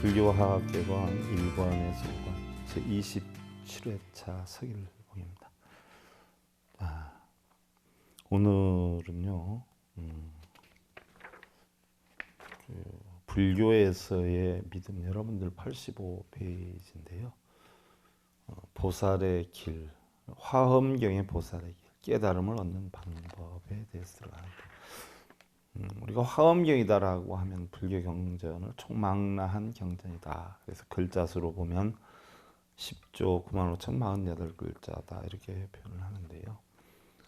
불교화학개관 1권에서 1권 제27회차 서길봉입니다. 오늘은요 불교에서의 믿음, 여러분들 85페이지인데요. 보살의 길, 화엄경의 보살의 길, 깨달음을 얻는 방법에 대해서 들어가는데, 우리가 화엄경이다라고 하면 불교 경전을 총망라한 경전이다. 그래서 글자수로 보면 10조 95,048글자다 이렇게 표현을 하는데요.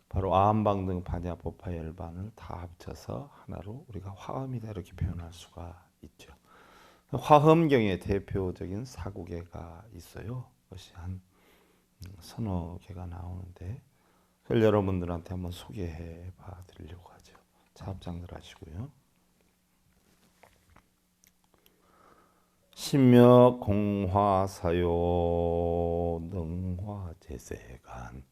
바로 아함방등 반야 법화 열반을 다 합쳐서 하나로 우리가 화엄이다 이렇게 표현할 수가 있죠. 화엄경의 대표적인 사구계가 있어요. 그것이 한 서너 개가 나오는데 그걸 여러분들한테 한번 소개해 봐 드리려고 하죠. 차합장들 하시고요. 심역 공화사요 능화재세간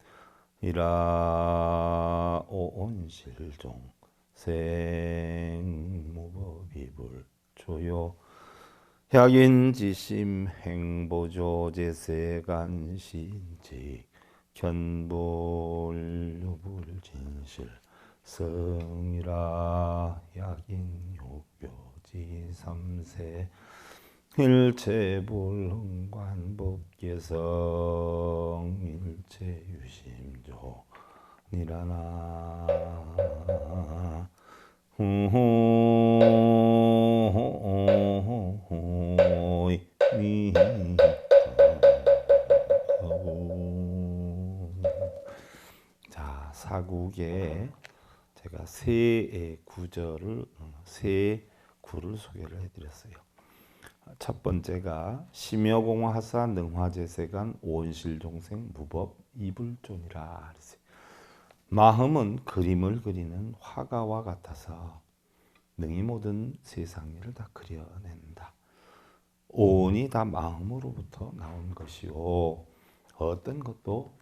이라 오온실종 생무법이불 조요 약인지심 행보조재세간 신지 견불유불진실 성이라 약인욕묘지 삼세 일체불흥관법계성 일체유심조 니라나 자, 사국에 제가 세 구절을 세 구를 소개를 해드렸어요. 첫 번째가 심여공화사 능화재세간 오온실종생 무법 이불존이라 그랬어요. 마음은 그림을 그리는 화가와 같아서 능히 모든 세상 일을 다 그려낸다. 오온이 다 마음으로부터 나온 것이요 어떤 것도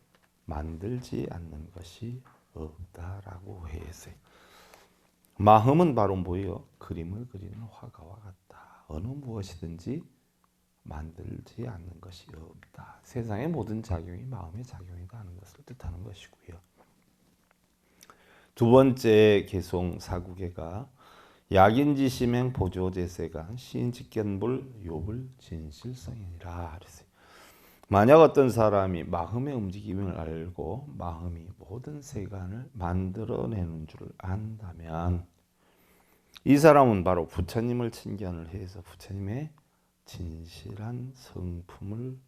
만들지 않는 것이 없다라고 했어요. 마음은 바로 뭐예요? 그림을 그리는 화가와 같다. 어느 무엇이든지 만들지 않는 것이 없다. 세상의 모든 작용이 마음의 작용이다 하는 것을 뜻하는 것이고요. 두 번째 개송 사구계가 약인지심행 보조재세가 시인직견불 요불 진실성이니라 그랬어요. 만약 어떤 사람이 마음의 움직임을 알고 마음이 모든 세간을 만들어내는 줄 안다면 이 사람은 바로 부처님을 친견을 해서 부처님의 진실한 성품을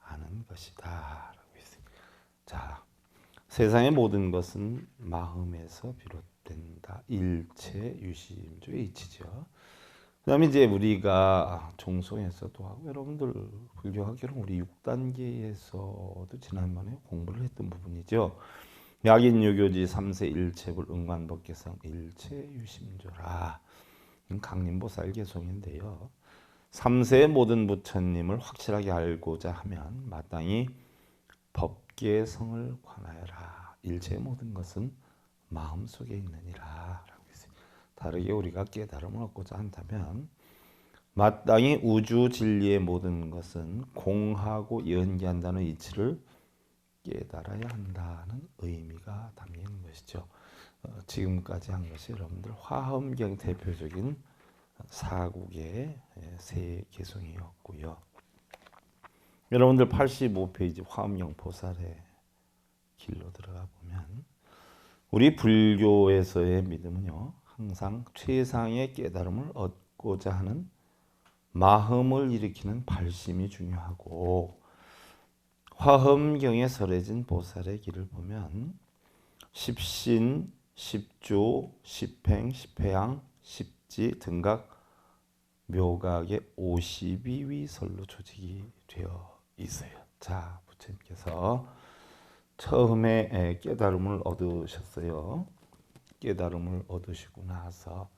아는 것이다 라고 했어요. 자, 세상의 모든 것은 마음에서 비롯된다. 일체 유심조의 이치죠. 그 다음에 이제 우리가 종송에서도 하고 여러분들 불교학교는 우리 6단계에서도 지난번에 공부를 했던 부분이죠. 약인유교지 3세 일체불 응관법계성 일체유심조라. 강림보살 개송인데요. 3세의 모든 부처님을 확실하게 알고자 하면 마땅히 법계성을 관하여라. 일체의 모든 것은 마음속에 있느니라 라고 했어요. 다르게 우리가 깨달음을 얻고자 한다면 마땅히 우주 진리의 모든 것은 공하고 연기한다는 이치를 깨달아야 한다는 의미가 담긴 것이죠. 지금까지 한 것이 여러분들 화엄경 대표적인 사국의 세 개송이었고요. 여러분들 85페이지 화엄경 보살의 길로 들어가 보면 우리 불교에서의 믿음은요, 항상 최상의 깨달음을 얻고자 하는 마음을 일으키는 발심이 중요하고, 화엄경에 설해진 보살의 길을 보면 십신, 십주, 십행, 십회양, 십지 등각 묘각의 52위설로 조직이 되어 있어요. 자, 부처님께서 처음에 깨달음을 얻으셨어요. 깨달음을 얻으시고 나서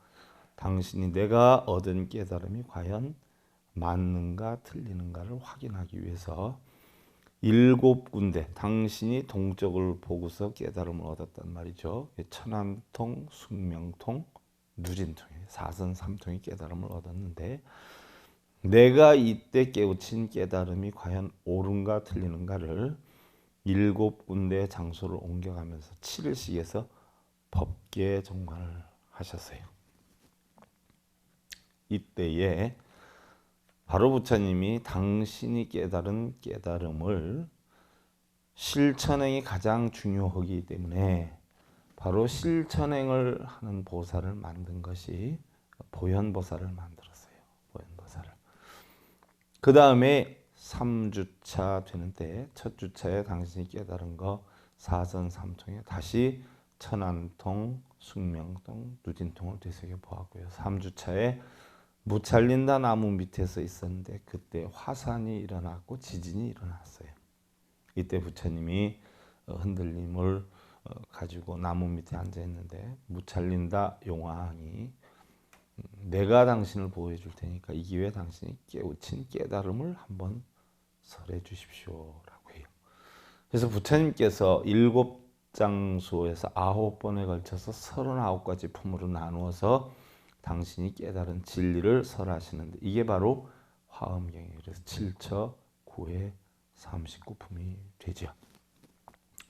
당신이 내가 얻은 깨달음이 과연 맞는가 틀리는가를 확인하기 위해서 7군데 당신이 동적을 보고서 깨달음을 얻었단 말이죠. 천안통, 숙명통, 누진통, 사선삼통이 깨달음을 얻었는데 내가 이때 깨우친 깨달음이 과연 옳은가 틀리는가를 7군데 장소를 옮겨가면서 7일씩에서 법계 정관을 하셨어요. 이때에 바로 부처님이 당신이 깨달은 깨달음을 실천행이 가장 중요하기 때문에 바로 실천행을 하는 보살을 만든 것이 보현보살을 만들었어요. 보현보살을. 그 다음에 3주차 되는 때 첫 주차에 당신이 깨달은 거 사선삼통에 다시 천안통, 숙명통, 누진통을 되새겨 보았고요. 3주차에 무찰린다 나무 밑에서 있었는데 그때 화산이 일어났고 지진이 일어났어요. 이때 부처님이 흔들림을 가지고 나무 밑에 앉아 있는데 무찰린다 용화왕이 내가 당신을 보호해 줄 테니까 이 기회에 당신이 깨우친 깨달음을 한번 설해 주십시오라고 해요. 그래서 부처님께서 7장소에서 9번에 걸쳐서 39가지 품으로 나누어서 당신이 깨달은 진리를 설하시는데 이게 바로 화엄경이에요. 그래서 7처 9회 39품이 되죠.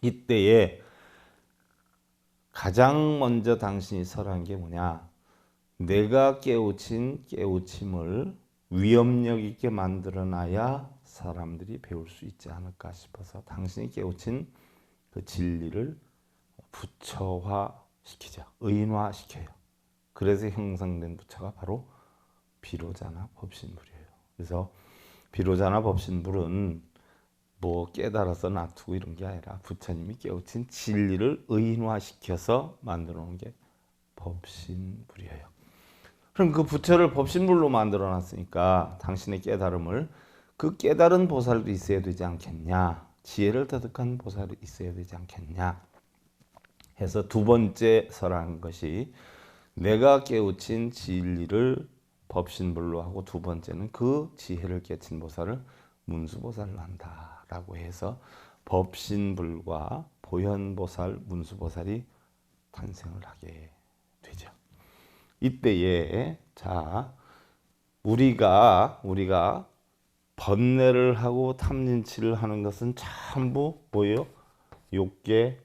이때에 가장 먼저 당신이 설한 게 뭐냐? 내가 깨우친 깨우침을 위협력 있게 만들어놔야 사람들이 배울 수 있지 않을까 싶어서 당신이 깨우친 그 진리를 부처화시키죠. 의인화시켜요. 그래서 형성된 부처가 바로 비로자나 법신불이에요. 그래서 비로자나 법신불은 뭐 깨달아서 놔두고 이런 게 아니라 부처님이 깨우친 진리를 의인화시켜서 만들어 놓은 게 법신불이에요. 그럼 그 부처를 법신불로 만들어 놨으니까 당신의 깨달음을 그 깨달은 보살도 있어야 되지 않겠냐, 지혜를 터득한 보살이 있어야 되지 않겠냐 해서 두 번째 설한 것이 내가 깨우친 진리를 법신불로 하고 두 번째는 그 지혜를 깨친 보살을 문수보살로 한다라고 해서 법신불과 보현보살, 문수보살이 탄생을 하게 되죠. 이때에 자 우리가 번뇌를 하고 탐진치를 하는 것은 전부 뭐예요? 욕계,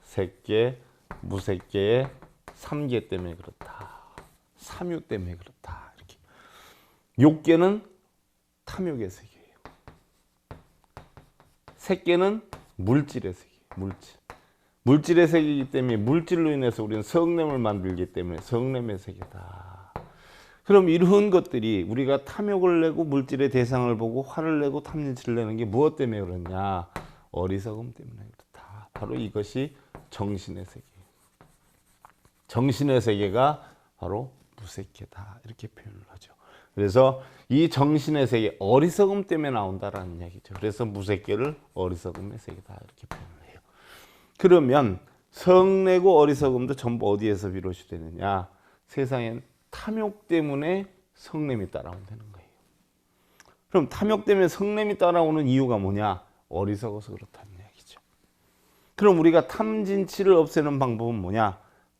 색계, 무색계의 3계 때문에 그렇다. 삼유 때문에 그렇다. 이렇게. 욕계는 탐욕의 세계예요. 색계는 물질의 세계. 물질의 세계이기 때문에 물질로 인해서 우리는 성냄을 만들기 때문에 성냄의 세계다. 그럼 이런 것들이 우리가 탐욕을 내고 물질의 대상을 보고 화를 내고 탐진치를 내는 게 무엇 때문에 그러냐? 어리석음 때문에 그렇다. 바로 이것이 정신의 세계예요. 정신의 세계가 바로 무색계다. 이렇게 표현을 하죠. 그래서 이 정신의 세계, 어리석음 때문에 나온다라는 얘기죠. 그래서 무색계를 어리석음의 세계다. 이렇게 표현을 해요. 그러면 성내고 어리석음도 전부 어디에서 비롯이 되느냐? 세상엔 탐욕 때문에 성냄이 따라온다는 거예요. 그럼 탐욕 때문에 성냄이 따라오는 이유가 뭐냐? 어리석어서 그렇다는 얘기죠. 그럼 우리가 탐진치를 없애는 방법은 뭐냐?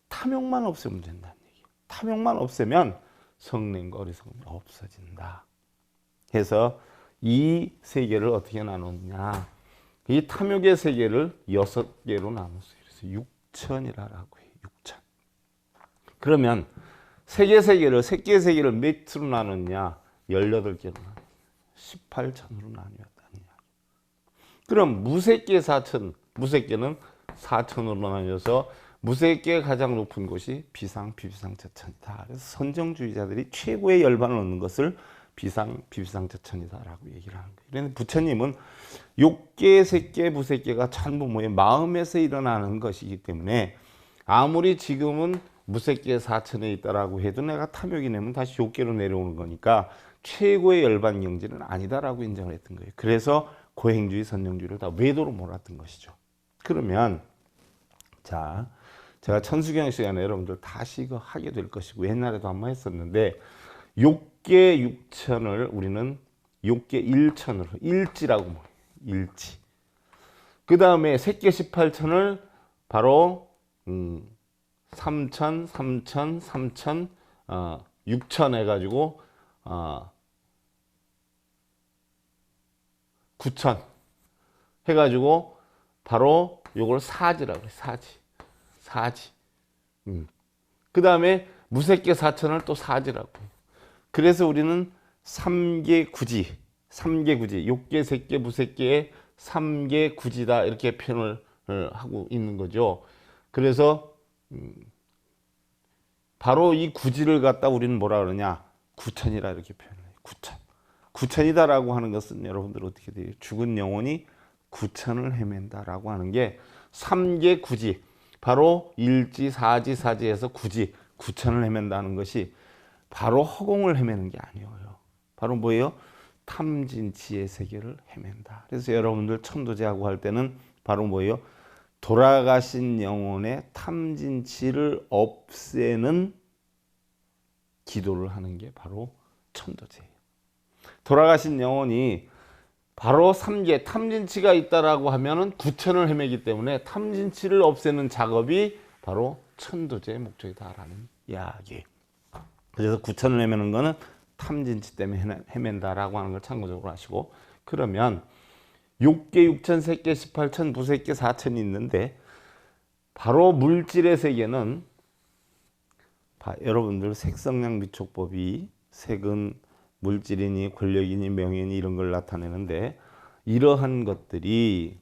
탐욕만 없애면 된다는 얘기예요. 탐욕만 없애면 성냄과 어리석음이 없어진다. 해서 이 세계를 어떻게 나누느냐? 이 탐욕의 세계를 6개로 나눴어요. 그래서 육천이라고 해요. 육천. 그러면 색의 세계를 몇으로 나눴냐? 18개로 나눴어요. 18천으로 나뉘었다는 이야기. 그럼 무색계 4천, 무색계는 4천으로 나뉘어서 무색계의 가장 높은 곳이 비상, 비비상저천이다. 그래서 선정주의자들이 최고의 열반을 얻는 것을 비상, 비비상저천이다라고 얘기를 하는 거예요. 그런데 부처님은 욕계, 색계, 무색계가 전부 뭐예요? 마음에서 일어나는 것이기 때문에 아무리 지금은 무색계 4천에 있다라고 해도 내가 탐욕이 내면 다시 욕계로 내려오는 거니까 최고의 열반 경지는 아니다라고 인정을 했던 거예요. 그래서 고행주의, 선정주의를 다 외도로 몰았던 것이죠. 그러면 자, 제가 천수경 시간에 여러분들 다시 이거 하게 될 것이고 옛날에도 한번 했었는데 욕계 6천을 우리는 욕계 1천으로 일지라고 뭐 일지. 그 다음에 색계 18천을 바로 3천, 3천, 3천, 6천 해가지고 구천 해가지고 바로 요걸 사지라고 해. 사지. 그 다음에 무색계 사천을 또 사지라고 해요. 그래서 우리는 삼계구지, 욕계, 색계, 무색계의 삼계구지다 이렇게 표현을 하고 있는 거죠. 그래서 바로 이 구지를 갖다 우리는 뭐라 그러냐, 구천이라 이렇게 표현해요. 구천이다라고 하는 것은 여러분들 어떻게 돼요? 죽은 영혼이 구천을 헤맨다라고 하는 게 삼계구지, 바로 일지, 사지, 사지에서 구지, 구천을 헤맨다는 것이 바로 허공을 헤매는 게 아니에요. 바로 뭐예요? 탐진치의 세계를 헤맨다. 그래서 여러분들 천도제하고 할 때는 바로 뭐예요? 돌아가신 영혼의 탐진치를 없애는 기도를 하는 게 바로 천도제예요. 돌아가신 영혼이 바로 삼계 탐진치가 있다라고 하면은 구천을 헤매기 때문에 탐진치를 없애는 작업이 바로 천도제의 목적이다라는 이야기. 그래서 구천을 헤매는 거는 탐진치 때문에 헤맨다라고 하는 걸 참고적으로 하시고, 그러면 욕계, 육천, 색계, 18천, 무색계, 4천이 있는데 바로 물질의 세계는 여러분들 색성량 미촉법이 색은 물질이니 권력이니 명예니 이런 걸 나타내는데, 이러한 것들이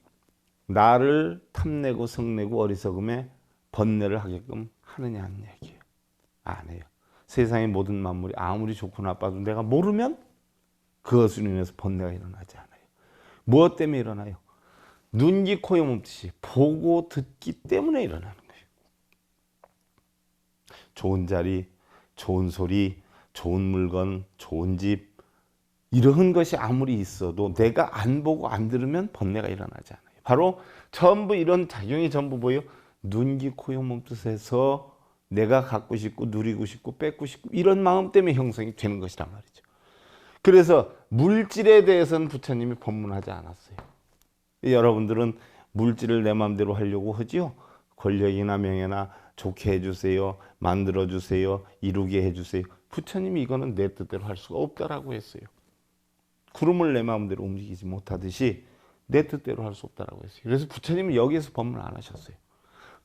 나를 탐내고 성내고 어리석음에 번뇌를 하게끔 하느냐 하는 얘기예요. 안 해요. 세상의 모든 만물이 아무리 좋고 나빠도 내가 모르면 그것으로 인해서 번뇌가 일어나지 않아요. 무엇 때문에 일어나요? 눈, 귀, 코, 몸 뜻이 보고 듣기 때문에 일어나는 거예요. 좋은 자리, 좋은 소리, 좋은 물건, 좋은 집, 이런 것이 아무리 있어도 내가 안 보고 안 들으면 번뇌가 일어나지 않아요. 바로 전부 이런 작용이 전부 뭐예요? 눈, 귀, 코, 몸 뜻에서 내가 갖고 싶고 누리고 싶고 뺏고 싶고 이런 마음 때문에 형성이 되는 것이란 말이죠. 그래서 물질에 대해서는 부처님이 법문하지 않았어요. 여러분들은 물질을 내 마음대로 하려고 하지요. 권력이나 명예나 좋게 해주세요, 만들어주세요, 이루게 해주세요. 부처님이 이거는 내 뜻대로 할 수가 없다라고 했어요. 구름을 내 마음대로 움직이지 못하듯이 내 뜻대로 할 수 없다라고 했어요. 그래서 부처님은 여기에서 법문 안 하셨어요.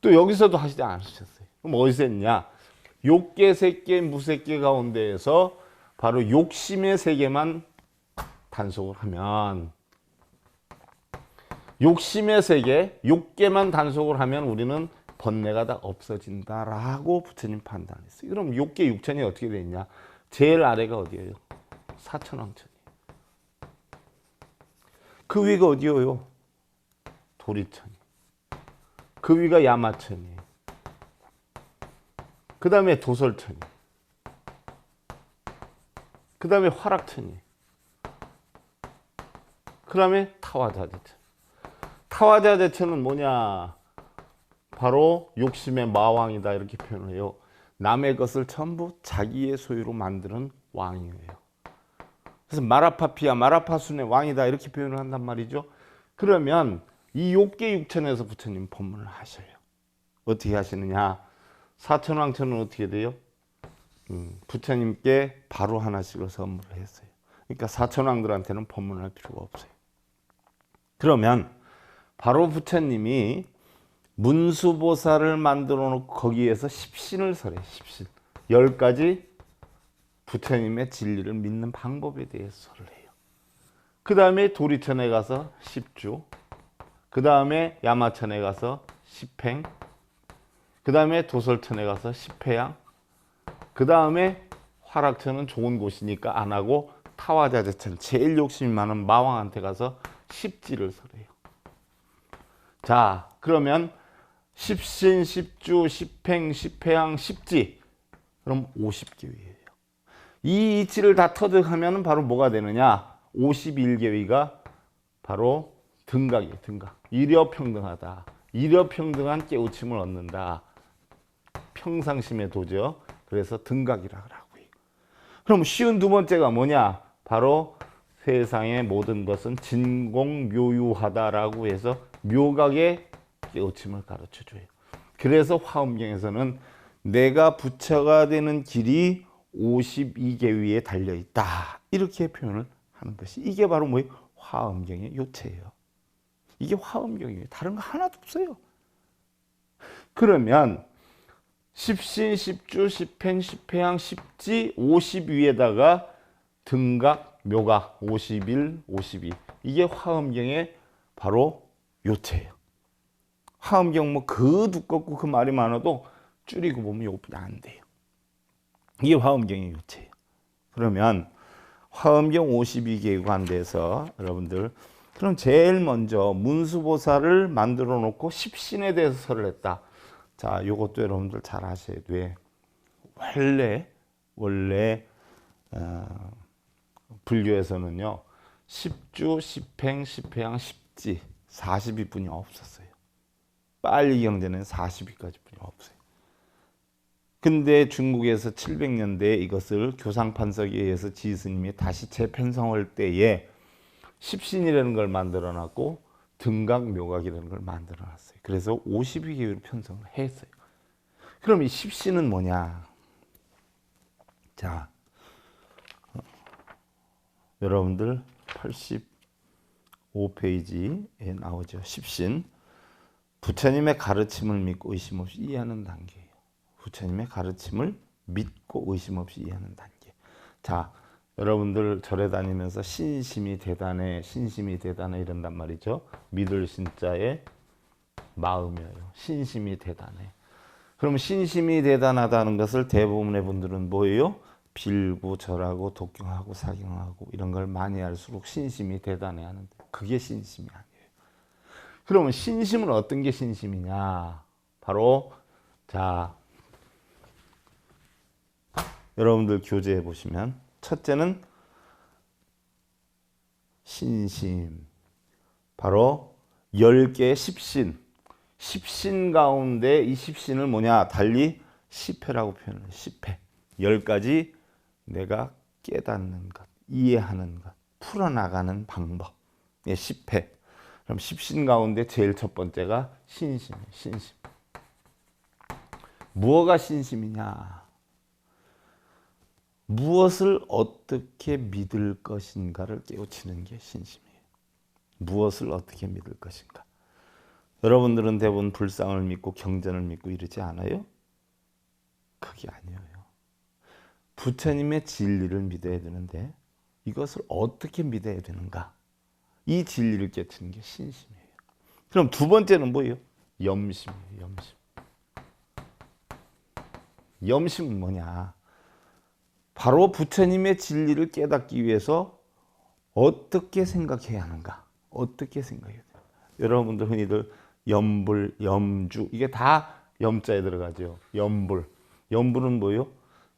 또 여기서도 하시지 않으셨어요. 그럼 어디서 했냐? 욕계, 색계, 무색계 가운데에서 바로 욕심의 세계만 단속을 하면, 욕심의 세계, 욕계만 단속을 하면 우리는 번뇌가 다 없어진다라고 부처님 판단했어요. 그럼 욕계, 육천이 어떻게 되냐? 제일 아래가 어디예요? 사천왕천이에요. 그 위가 어디예요? 도리천이. 그 위가 야마천이에요. 그 다음에 도설천이. 그 다음에 화락천이. 그 다음에 타화자재천. 타화자재천은 뭐냐? 바로 욕심의 마왕이다 이렇게 표현을 해요. 남의 것을 전부 자기의 소유로 만드는 왕이에요. 그래서 마라파피아, 마라파순의 왕이다 이렇게 표현을 한단 말이죠. 그러면 이 욕계 육천에서 부처님 법문을 하셔요. 어떻게 하시느냐? 사천왕천은 어떻게 돼요? 부처님께 바로 하나씩을 선물을 했어요. 그러니까 사천왕들한테는 법문을 할 필요가 없어요. 그러면 바로 부처님이 문수보살을 만들어 놓고 거기에서 십신을 설해. 십신. 10가지 부처님의 진리를 믿는 방법에 대해서 설을 해요. 그 다음에 도리천에 가서 10주. 그 다음에 야마천에 가서 10행. 그 다음에 도설천에 가서 10회양. 그 다음에 화락천은 좋은 곳이니까 안 하고 타화자재천, 제일 욕심이 많은 마왕한테 가서 10지를 설해요. 자, 그러면 10신, 10주, 10행, 10회양, 10지. 그럼 50개위예요. 이 이치를 다 터득하면 바로 뭐가 되느냐? 51개위가 바로 등각이에요. 등각. 일여평등하다. 일여평등한 깨우침을 얻는다. 평상심의 도죠. 그래서 등각이라 하고. 그럼 쉬운 두 번째가 뭐냐? 바로 세상의 모든 것은 진공묘유하다라고 해서 묘각의 깨우침을 가르쳐줘요. 그래서 화엄경에서는 내가 부처가 되는 길이 52개위에 달려있다 이렇게 표현을 하는 것이, 이게 바로 뭐예요? 화엄경의 요체예요. 이게 화엄경이에요. 다른 거 하나도 없어요. 그러면 십신, 십주, 십행, 십회양, 십지, 50 위에다가 등각, 묘각, 51, 52. 이게 화엄경의 바로 요체예요. 화엄경 뭐 그 두껍고 그 말이 많아도 줄이고 보면 이것뿐이 안 돼요. 이게 화엄경의 요체예요. 그러면 화엄경 52개에 관해서 여러분들 그럼 제일 먼저 문수보살을 만들어 놓고 십신에 대해서 설을 했다. 자, 요것도 여러분들 잘 아셔야 돼. 원래 불교에서는요. 십주, 십행, 십회양, 십지 40위뿐이 없었어요. 빨리 경전에는 40위까지뿐이 없어요. 근데 중국에서 700년대에 이것을 교상판석에 의해서 지스님이 다시 재편성할 때에 십신이라는 걸 만들어놨고 등각, 묘각이라는 걸 만들어놨어요. 그래서 52개로 편성을 했어요. 그럼 이 십신은 뭐냐? 자, 여러분들 85페이지에 나오죠. 십신. 부처님의 가르침을 믿고 의심 없이 이해하는 단계예요. 부처님의 가르침을 믿고 의심 없이 이해하는 단계. 자, 여러분들 절에 다니면서 신심이 대단해, 신심이 대단해 이런단 말이죠. 믿을 신자의 마음이에요. 신심이 대단해. 그럼 신심이 대단하다는 것을 대부분의 분들은 뭐예요? 빌고 절하고 독경하고 사경하고 이런 걸 많이 할수록 신심이 대단해 하는데 그게 신심이 아니에요. 그러면 신심은 어떤 게 신심이냐? 바로 자, 여러분들 교재에 보시면 첫째는 신심. 바로 10개의 십신. 십신 가운데 이 십신을 뭐냐? 달리 십회라고 표현해요. 십회. 10가지 내가 깨닫는 것, 이해하는 것, 풀어나가는 방법. 예, 십회. 그럼 십신 가운데 제일 첫 번째가 신심이에요. 신심. 무엇가 신심이냐? 무엇을 어떻게 믿을 것인가를 깨우치는 게 신심이에요. 무엇을 어떻게 믿을 것인가. 여러분들은 대부분 불상을 믿고 경전을 믿고 이러지 않아요? 그게 아니에요. 부처님의 진리를 믿어야 되는데 이것을 어떻게 믿어야 되는가. 이 진리를 깨우치는 게 신심이에요. 그럼 두 번째는 뭐예요? 염심이에요. 염심. 염심은 뭐냐? 바로 부처님의 진리를 깨닫기 위해서 어떻게 생각해야 하는가? 어떻게 생각해야 돼요? 여러분들 흔히들 염불, 염주 이게 다 염자에 들어가죠. 염불. 염불은 뭐예요?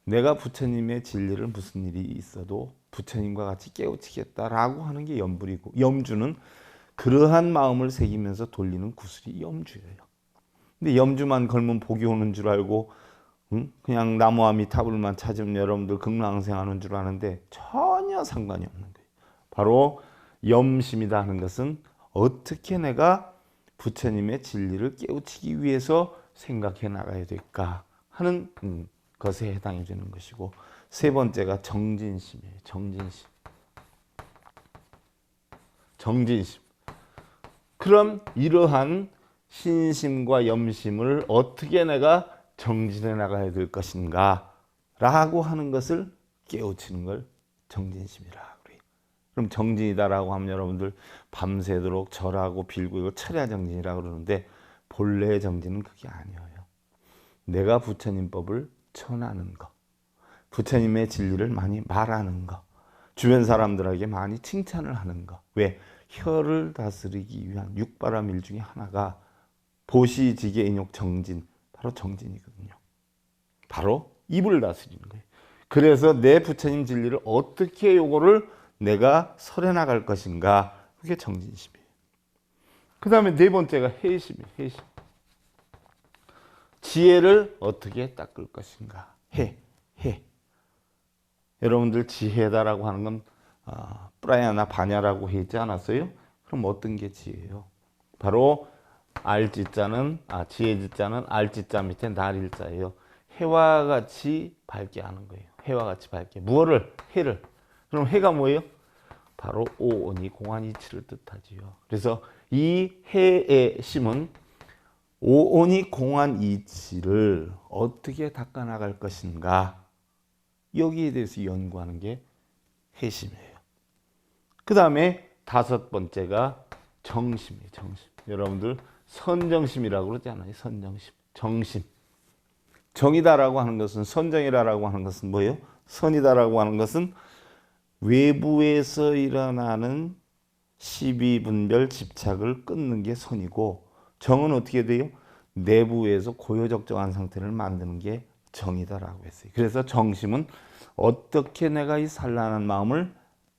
내가 부처님의 진리를 무슨 일이 있어도 부처님과 같이 깨우치겠다라고 하는 게 염불이고 염주는 그러한 마음을 새기면서 돌리는 구슬이 염주예요. 근데 염주만 걸면 복이 오는 줄 알고 그냥 나무 아미타불만 찾으면 여러분들 극락생하는 줄 아는데 전혀 상관이 없는 거예요. 바로 염심이다 하는 것은 어떻게 내가 부처님의 진리를 깨우치기 위해서 생각해 나가야 될까 하는 것에 해당이 되는 것이고 세 번째가 정진심이에요. 정진심. 정진심. 그럼 이러한 신심과 염심을 어떻게 내가 정진해 나가야 될 것인가 라고 하는 것을 깨우치는 걸 정진심이라 그래요. 그럼 정진이다라고 하면 여러분들 밤새도록 절하고 빌고 이걸 철야 정진이라고 그러는데 본래의 정진은 그게 아니에요. 내가 부처님 법을 전하는 것, 부처님의 진리를 많이 말하는 것, 주변 사람들에게 많이 칭찬을 하는 것. 왜? 혀를 다스리기 위한 육바라밀 중에 하나가 보시지계 인욕 정진, 바로 정진이거든요. 바로 입을 다스리는 거예요. 그래서 내 부처님 진리를 어떻게 요거를 내가 설해 나갈 것인가, 그게 정진심이에요. 그 다음에 네 번째가 해심이에요. 해심. 지혜를 어떻게 닦을 것인가. 해. 여러분들 지혜다라고 하는 건 프라야나 바냐라고 했지 않았어요? 그럼 어떤 게 지혜예요? 바로 알지자는 지혜지자는 알지자 밑에 날일자예요. 해와 같이 밝게 하는 거예요. 해와 같이 밝게. 무엇을? 해를. 그럼 해가 뭐예요? 바로 오온이 공한 이치를 뜻하지요. 그래서 이 해의 심은 오온이 공한 이치를 어떻게 닦아나갈 것인가, 여기에 대해서 연구하는 게 해심이에요. 그 다음에 다섯 번째가 정심이에요. 정심. 여러분들 선정심이라고 그러잖아요. 선정심. 정심. 정이다라고 하는 것은, 선정이다라고 하는 것은 뭐예요? 선이다라고 하는 것은 외부에서 일어나는 시비분별 집착을 끊는 게 선이고, 정은 어떻게 돼요? 내부에서 고요적정한 상태를 만드는 게 정이다라고 했어요. 그래서 정심은 어떻게 내가 이 산란한 마음을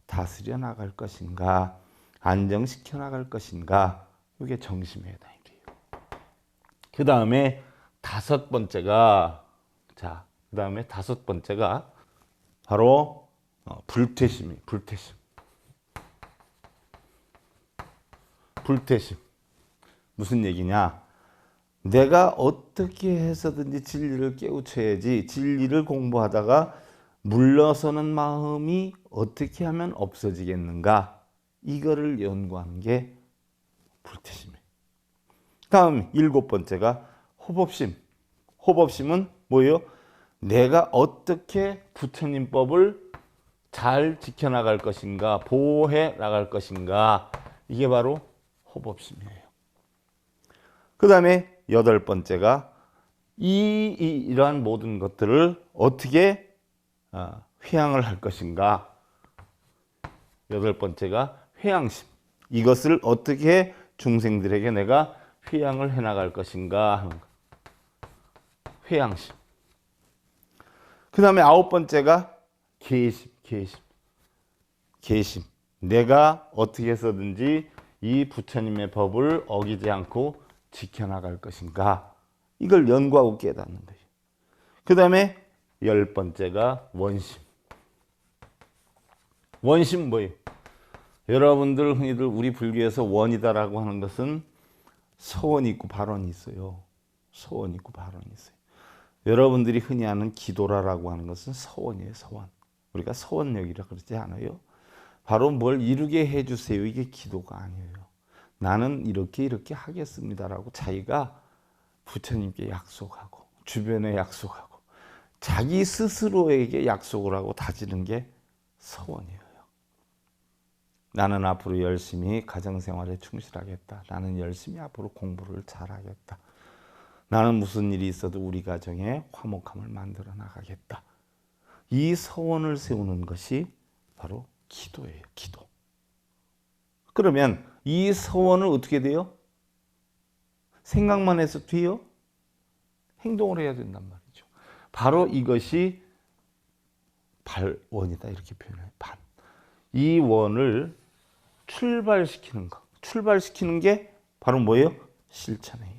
다스려 나갈 것인가, 안정시켜 나갈 것인가, 이게 정심에 해당이 돼요. 그 다음에 다섯 번째가 바로 불퇴심이에요. 불퇴심. 무슨 얘기냐? 내가 어떻게 해서든지 진리를 깨우쳐야지, 진리를 공부하다가 물러서는 마음이 어떻게 하면 없어지겠는가, 이거를 연구하는 게 불퇴심이에요. 다음 일곱 번째가 호법심. 호법심은 뭐예요? 내가 어떻게 부처님 법을 잘 지켜나갈 것인가, 보호해 나갈 것인가, 이게 바로 호법심이에요. 그 다음에 여덟 번째가 이러한 모든 것들을 어떻게 회양을 할 것인가. 여덟 번째가 회양심. 이것을 어떻게 중생들에게 내가 회양을 해나갈 것인가 하는 것. 회양심. 그 다음에 아홉 번째가 계심. 내가 어떻게 해서든지 이 부처님의 법을 어기지 않고 지켜나갈 것인가, 이걸 연구하고 깨닫는 거예요. 그 다음에 열 번째가 원심. 원심 뭐예요? 여러분들 흔히들 우리 불교에서 원이다라고 하는 것은 서원이 있고 발원이 있어요. 서원이 있고 발원이 있어요. 여러분들이 흔히 아는 기도라고 하는 것은 서원이에요. 서원. 우리가 서원력이라 그러지 않아요? 바로 뭘 이루게 해주세요, 이게 기도가 아니에요. 나는 이렇게 하겠습니다라고 자기가 부처님께 약속하고, 주변에 약속하고, 자기 스스로에게 약속을 하고 다지는 게 서원이에요. 나는 앞으로 열심히 가정생활에 충실하겠다. 나는 열심히 앞으로 공부를 잘하겠다. 나는 무슨 일이 있어도 우리 가정에 화목함을 만들어 나가겠다. 이 서원을 세우는 것이 바로 기도예요. 기도. 그러면 이 서원을 어떻게 돼요? 생각만 해서 돼요? 행동을 해야 된단 말이죠. 바로 이것이 발원이다, 이렇게 표현해요. 반. 이 원을 출발시키는 것. 출발시키는 게 바로 뭐예요? 실천행위예요.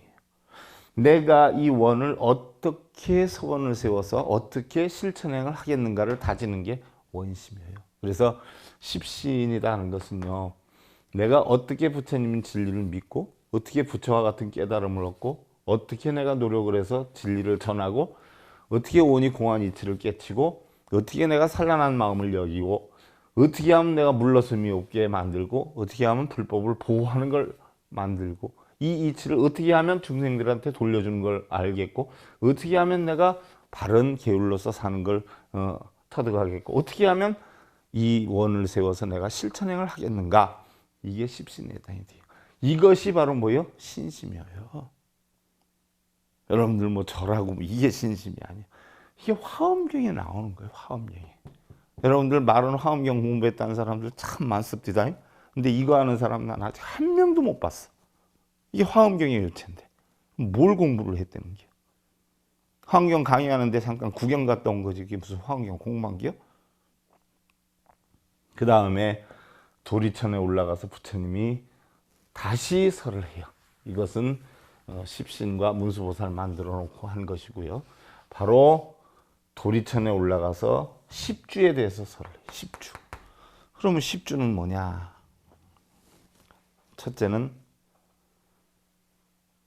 내가 이 원을 어떻게 서원을 세워서 어떻게 실천행을 하겠는가를 다지는 게 원심이에요. 그래서 십신이다 하는 것은요, 내가 어떻게 부처님 진리를 믿고, 어떻게 부처와 같은 깨달음을 얻고, 어떻게 내가 노력을 해서 진리를 전하고, 어떻게 오니 공한 이치를 깨치고, 어떻게 내가 산란한 마음을 여기고, 어떻게 하면 내가 물러섬이 없게 만들고, 어떻게 하면 불법을 보호하는 걸 만들고, 이 이치를 어떻게 하면 중생들한테 돌려주는 걸 알겠고, 어떻게 하면 내가 바른 계율로서 사는 걸 터득하겠고, 어떻게 하면 이 원을 세워서 내가 실천행을 하겠는가, 이게 십신에 해당이 돼요. 이것이 바로 뭐예요? 신심이에요. 여러분들 뭐 절하고 이게 신심이 아니에요. 이게 화엄경에 나오는 거예요. 화엄경에. 여러분들 말은 화엄경 공부했다는 사람들 참 많습니다. 근데 이거 하는 사람 난 아직 한 명도 못 봤어. 이게 화엄경의 요체인데 뭘 공부를 했다는 게? 화엄경 강의하는데 잠깐 구경 갔다 온 거지, 이게 무슨 화엄경 공부한게요? 그 다음에 도리천에 올라가서 부처님이 다시 설을 해요. 이것은 십신과 문수보살 만들어 놓고 한 것이고요. 바로 도리천에 올라가서 십주에 대해서 설을 해요. 십주. 그러면 십주는 뭐냐? 첫째는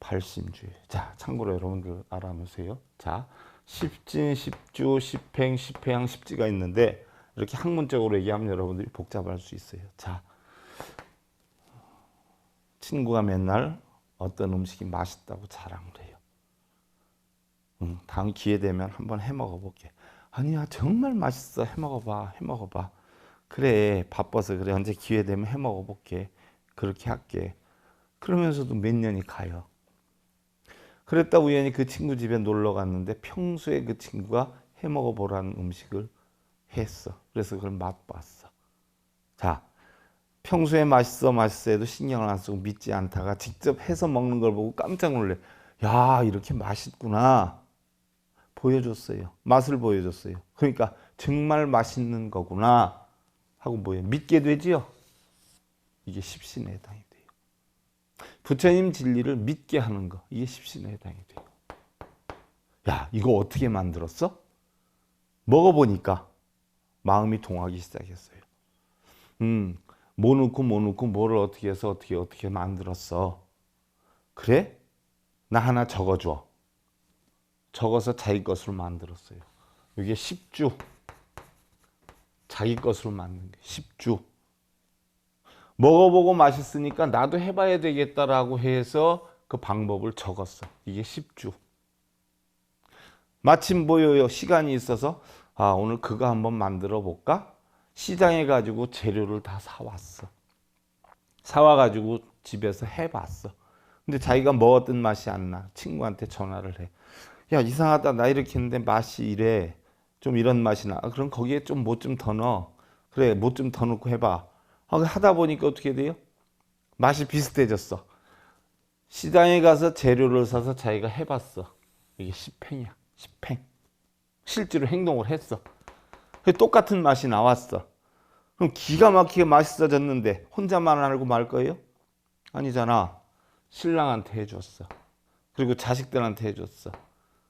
발심주예요. 자, 참고로 여러분들 알아놓으세요. 자, 십진, 십주, 십행, 십회양, 십지가 있는데, 이렇게 학문적으로 얘기하면 여러분들이 복잡할 수 있어요. 자, 친구가 맨날 어떤 음식이 맛있다고 자랑을 해요. 다음 기회 되면 한번 해 먹어볼게. 아니야, 정말 맛있어. 해 먹어봐. 해 먹어봐. 그래, 바빠서 그래. 언제 기회 되면 해 먹어볼게. 그렇게 할게. 그러면서도 몇 년이 가요. 그랬다 우연히 그 친구 집에 놀러 갔는데 평소에 그 친구가 해 먹어보라는 음식을 했어. 그래서 그걸 맛봤어. 자, 평소에 맛있어 맛있어 해도 신경을 안 쓰고 믿지 않다가 직접 해서 먹는 걸 보고 깜짝 놀래. 야, 이렇게 맛있구나. 보여줬어요. 맛을 보여줬어요. 그러니까 정말 맛있는 거구나 하고 뭐예요? 믿게 되지요. 이게 십신에 해당이 돼요. 부처님 진리를 믿게 하는 거, 이게 십신에 해당이 돼요. 야, 이거 어떻게 만들었어? 먹어보니까 마음이 동하기 시작했어요. 뭐 넣고 뭐 넣고 뭐를 어떻게 해서 어떻게 만들었어. 그래? 나 하나 적어줘. 적어서 자기 것으로 만들었어요. 이게 십주. 자기 것으로 만든 게 십주. 먹어보고 맛있으니까 나도 해봐야 되겠다라고 해서 그 방법을 적었어. 이게 십주. 마침 보여요. 시간이 있어서 아, 오늘 그거 한번 만들어 볼까? 시장에 가지고 재료를 다 사왔어. 사와가지고 집에서 해봤어. 근데 자기가 먹었던 맛이 안 나. 친구한테 전화를 해. 야, 이상하다. 나 이렇게 했는데 맛이 이래. 좀 이런 맛이 나. 그럼 거기에 좀 뭐 좀 더 넣어. 그래, 뭐 좀 더 넣고 해봐. 하다 보니까 어떻게 돼요? 맛이 비슷해졌어. 시장에 가서 재료를 사서 자기가 해봤어. 이게 십행이야. 십행. 실제로 행동을 했어. 똑같은 맛이 나왔어. 그럼 기가 막히게 맛있어졌는데 혼자만 알고 말 거예요? 아니잖아. 신랑한테 해줬어. 그리고 자식들한테 해줬어.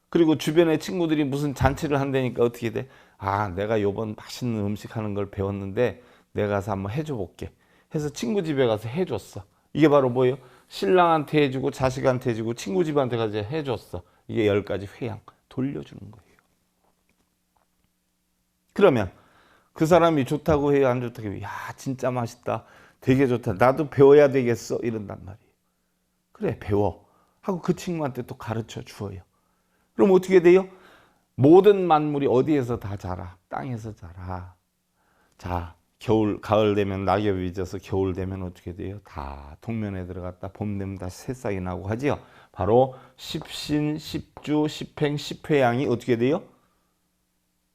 그리고 주변에 친구들이 무슨 잔치를 한다니까 어떻게 돼? 아, 내가 요번 맛있는 음식 하는 걸 배웠는데 내가 가서 한번 해줘 볼게. 해서 친구 집에 가서 해줬어. 이게 바로 뭐예요? 신랑한테 해주고 자식한테 해주고 친구 집한테 가서 해줬어. 이게 10가지 회양 돌려주는 거예요. 그러면 그 사람이 좋다고 해요? 안 좋다고 해요? 야, 진짜 맛있다. 되게 좋다. 나도 배워야 되겠어. 이런단 말이에요. 그래, 배워. 하고 그 친구한테 또 가르쳐 주어요. 그럼 어떻게 돼요? 모든 만물이 어디에서 다 자라? 땅에서 자라. 자, 가을 되면 낙엽이 져서 겨울 되면 어떻게 돼요? 다 동면에 들어갔다 봄 되면 다 새싹이 나고 하지요. 바로 십신, 십주, 십행, 십회양이 어떻게 돼요?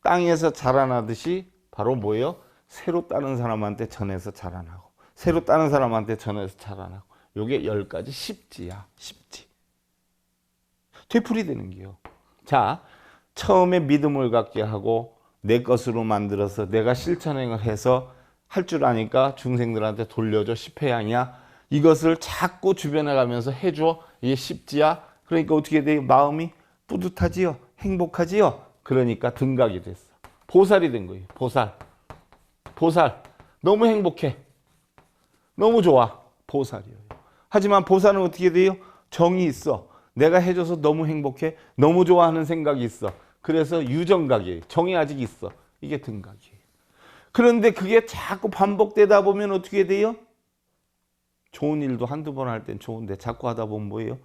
땅에서 자라나듯이 바로 뭐예요? 새로 따는 사람한테 전해서 자라나고 새로 따는 사람한테 전해서 자라나고 요게 10가지 십지야. 십지. 되풀이되는 게요. 자, 처음에 믿음을 갖게 하고 내 것으로 만들어서 내가 실천행을 해서 할 줄 아니까 중생들한테 돌려줘. 십회양이야. 이것을 자꾸 주변에 가면서 해줘. 이게 십지야. 그러니까 어떻게 돼요? 마음이 뿌듯하지요. 행복하지요. 그러니까 등각이 됐어. 보살이 된 거예요. 보살. 보살. 너무 행복해. 너무 좋아. 보살이에요. 하지만 보살은 어떻게 돼요? 정이 있어. 내가 해줘서 너무 행복해. 너무 좋아하는 생각이 있어. 그래서 유정각이에요. 정이 아직 있어. 이게 등각이에요. 그런데 그게 자꾸 반복되다 보면 어떻게 돼요? 좋은 일도 한두 번 할 땐 좋은데 자꾸 하다 보면 뭐예요?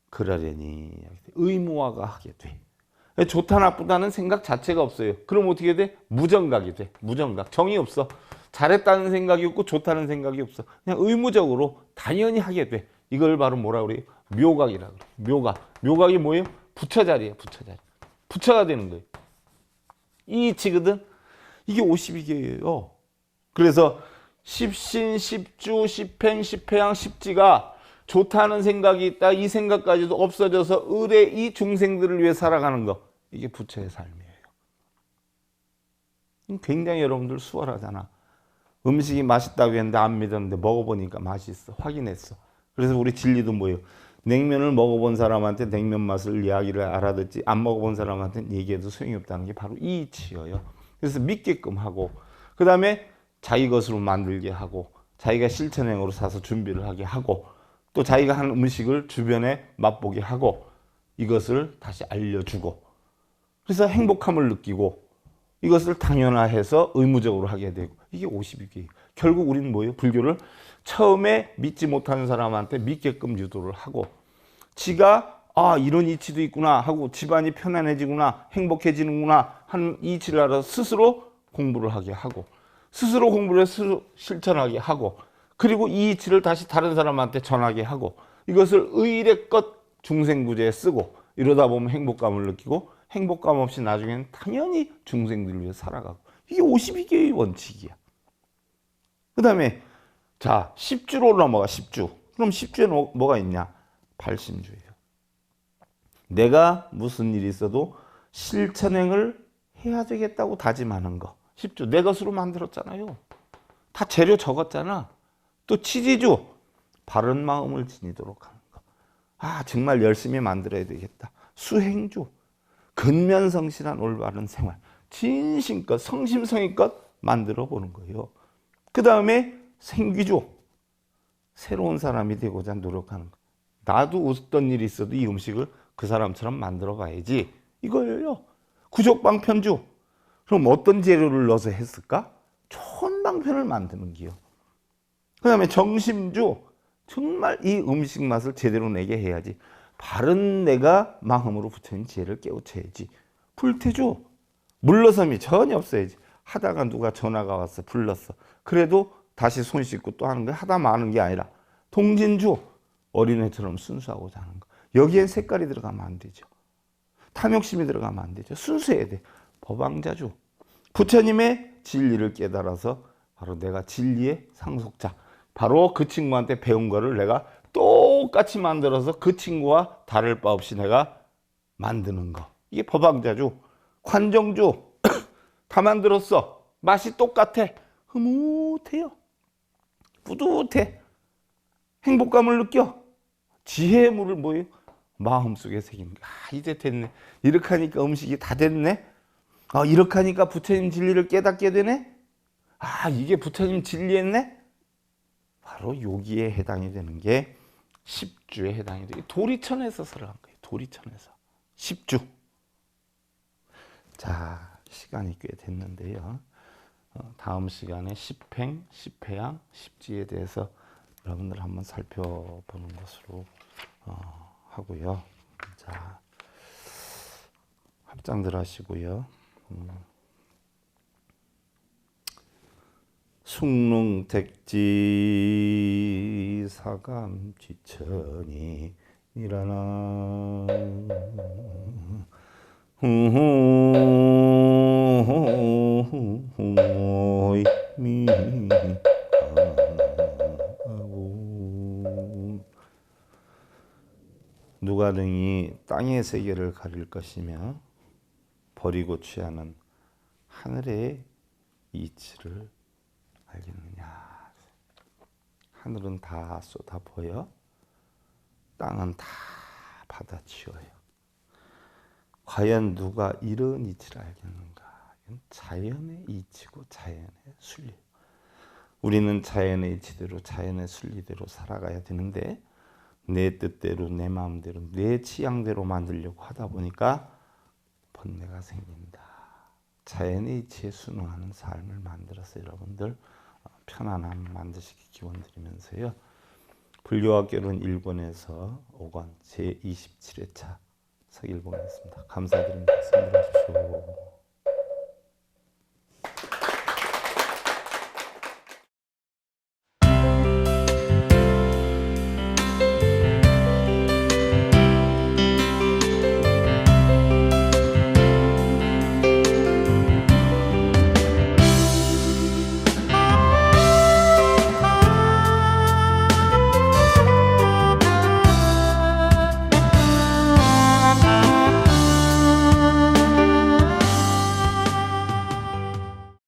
그러려니 의무화가 하게 돼. 좋다 나쁘다는 생각 자체가 없어요. 그럼 어떻게 돼? 무정각이 돼. 무정각. 정이 없어. 잘했다는 생각이 없고 좋다는 생각이 없어. 그냥 의무적으로 당연히 하게 돼. 이걸 바로 뭐라 그래요? 묘각이라고 그래요. 묘각. 묘각이 뭐예요? 부처자리예요. 부처자리. 부처가 되는 거예요. 이 이치거든. 이게 52개예요. 그래서 십신, 십주, 십행, 십회양, 십지가 좋다는 생각이 있다. 이 생각까지도 없어져서 을의 이 중생들을 위해 살아가는 거. 이게 부처의 삶이에요. 굉장히 여러분들 수월하잖아. 음식이 맛있다고 했는데 안 믿었는데 먹어보니까 맛있어. 확인했어. 그래서 우리 진리도 뭐예요? 냉면을 먹어본 사람한테 냉면 맛을 이야기를 알아듣지 안 먹어본 사람한테는 얘기해도 소용이 없다는 게 바로 이 이치예요. 그래서 믿게끔 하고 그 다음에 자기 것으로 만들게 하고 자기가 실천행으로 사서 준비를 하게 하고 또 자기가 한 음식을 주변에 맛보게 하고 이것을 다시 알려주고 그래서 행복함을 느끼고 이것을 당연화해서 의무적으로 하게 되고 이게 52개. 결국 우리는 뭐예요? 불교를 처음에 믿지 못하는 사람한테 믿게끔 유도를 하고 지가 이런 이치도 있구나 하고 집안이 편안해지구나 행복해지는구나 하는 이치를 알아서 스스로 공부를 하게 하고 스스로 공부를 해서 스스로 실천하게 하고 그리고 이 이치를 다시 다른 사람한테 전하게 하고 이것을 의례껏 중생구제에 쓰고 이러다 보면 행복감을 느끼고 행복감 없이 나중에는 당연히 중생들을 위해 살아가고 이게 52개의 원칙이야. 그 다음에 자 10주로 넘어가 10주. 그럼 10주에 뭐가 있냐? 발심주예요. 내가 무슨 일이 있어도 실천행을 해야 되겠다고 다짐하는 거. 10주 내 것으로 만들었잖아요. 다 재료 적었잖아. 또 치지주 바른 마음을 지니도록 하는 거. 정말 열심히 만들어야 되겠다. 수행주 근면성실한 올바른 생활 진심껏 성심성의껏 만들어 보는 거예요. 그 다음에 생기주 새로운 사람이 되고자 노력하는 거. 나도 어떤 일이 있어도 이 음식을 그 사람처럼 만들어 봐야지 이거예요. 구족방편주 그럼 어떤 재료를 넣어서 했을까? 좋은 방편을 만드는 기요. 그 다음에 정심주 정말 이 음식 맛을 제대로 내게 해야지. 바른 내가 마음으로 부처님 지혜를 깨우쳐야지. 불태주 물러섬이 전혀 없어야지. 하다가 누가 전화가 왔어 불렀어. 그래도 다시 손 씻고 또 하는 거 하다 마는 게 아니라 동진주 어린애처럼 순수하고자 하는 거. 여기엔 색깔이 들어가면 안 되죠. 탐욕심이 들어가면 안 되죠. 순수해야 돼. 법왕자주 부처님의 진리를 깨달아서 바로 내가 진리의 상속자 바로 그 친구한테 배운 거를 내가 똑같이 만들어서 그 친구와 다를 바 없이 내가 만드는 거. 이게 법왕자주. 관정주 다 만들었어. 맛이 똑같아. 흐뭇해요. 뿌듯해. 행복감을 느껴. 지혜의 물을 뭐예요? 마음속에 새긴 거. 이제 됐네. 이렇게 하니까 음식이 다 됐네. 이렇게 하니까 부처님 진리를 깨닫게 되네. 이게 부처님 진리였네. 바로 여기에 해당이 되는 게 10주에 해당이 돼요. 도리천에서 설한 거예요. 도리천에서 10주. 자, 시간이 꽤 됐는데요. 다음 시간에 10행, 10회양, 10지에 대해서 여러분들 한번 살펴보는 것으로 하고요. 자, 합장들 하시고요. 숭릉택지 사감지천이 일어나 누가 등이 땅의 세계를 가릴 것이며 버리고 취하는 하늘의 이치를 알겠느냐. 하늘은 다 쏟아 보여 땅은 다 받아치워요. 과연 누가 이런 이치를 알겠는가? 이건 자연의 이치고 자연의 순리. 우리는 자연의 이치대로 자연의 순리대로 살아가야 되는데 내 뜻대로 내 마음대로 내 취향대로 만들려고 하다 보니까 번뇌가 생긴다. 자연의 이치에 순응하는 삶을 만들어서 여러분들 편안함 만드시기 기원드리면서요. 불교학교론 1권에서 5권 제27회차 서길봉이었습니다. 감사드립니다. 성불하십시오.